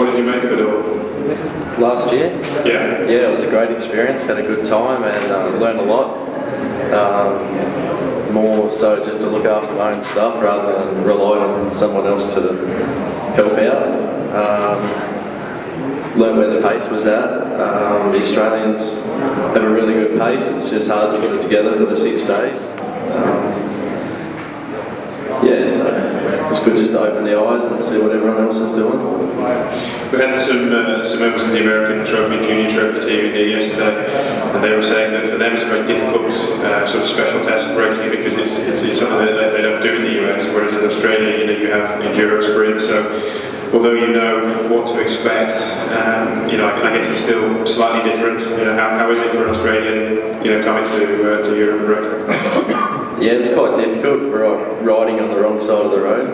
What did you make of it all? Last year? Yeah. Yeah, it was a great experience, had a good time and learned a lot. More so just to look after my own stuff rather than rely on someone else to help out. Learned where the pace was at. The Australians have a really good pace, it's just hard to put it together for the 6 days. Yeah, so it's good just to open the eyes and see what everyone else is doing. We had some members of the American Trophy Junior Trophy team here yesterday, and they were saying that for them it's very difficult sort of special test racing because it's something that they don't do in the US, whereas in Australia you have enduro sprint. So although you know what to expect, I guess it's still slightly different. How is it for an Australian coming to Europe and racing? Yeah, it's quite difficult. We're riding on the wrong side of the road.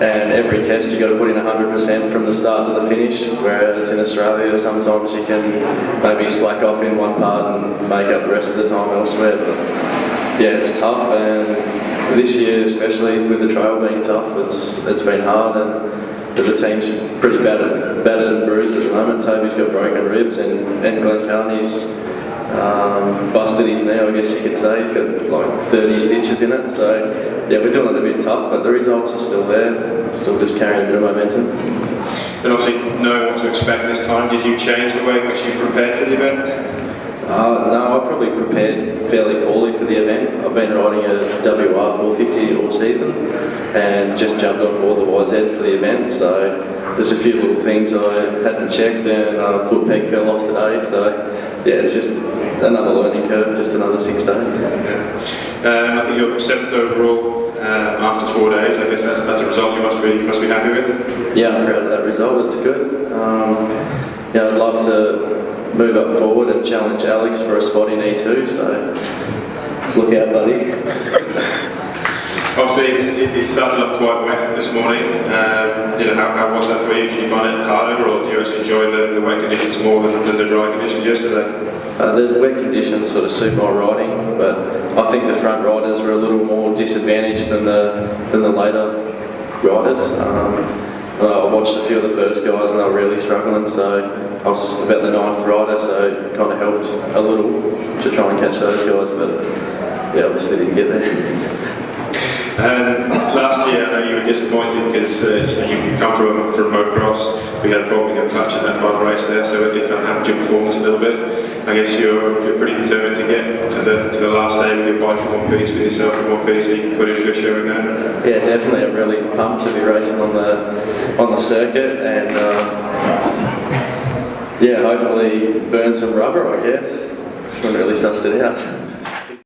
And every test you've got to put in 100% from the start to the finish, whereas in Australia sometimes you can maybe slack off in one part and make up the rest of the time elsewhere. But yeah, it's tough, and this year especially with the trail being tough, it's been hard, and the team's pretty battered and bruised at the moment. Toby's got broken ribs, and Glenn Carney's busted his knee, I guess you could say. He's got like 30 stitches in it, so yeah, we're doing it a bit tough, but the results are still there, still just carrying a bit of momentum. And obviously knowing what to expect this time, did you change the way in which you prepared for the event? No, I probably prepared fairly poorly for the event. I've been riding a WR 450 all season and just jumped on board the YZ for the event, so there's a few little things I hadn't checked, and a foot peg fell off today, so yeah, it's just another learning curve, just another 6 days. Yeah. I think you're 7th overall after 4 days. I guess that's a result you must be happy with. Yeah, I'm proud of that result. It's good. I'd love to move up forward and challenge Alex for a spot in E2. So look out, buddy. Obviously, it started off quite wet this morning. How was that for you? Did you find it harder, or do you actually enjoy the wet conditions more than the dry conditions yesterday? The wet conditions sort of suit my riding, but I think the front riders were a little more disadvantaged than the later riders. I watched a few of the first guys and they were really struggling, so I was about the 9th rider, so it kind of helped a little to try and catch those guys, but yeah, obviously didn't get there. Last year, I know you were disappointed because you come from motocross. We had a problem with your clutch in that final race there, so it kind of hampered your performance a little bit. I guess you're pretty determined to get to the last day with your bike in one piece, with yourself in one piece, so you can put in a good showing there. Yeah, definitely. I'm really pumped to be racing on the circuit, and hopefully burn some rubber, I guess. I haven't really sussed it out.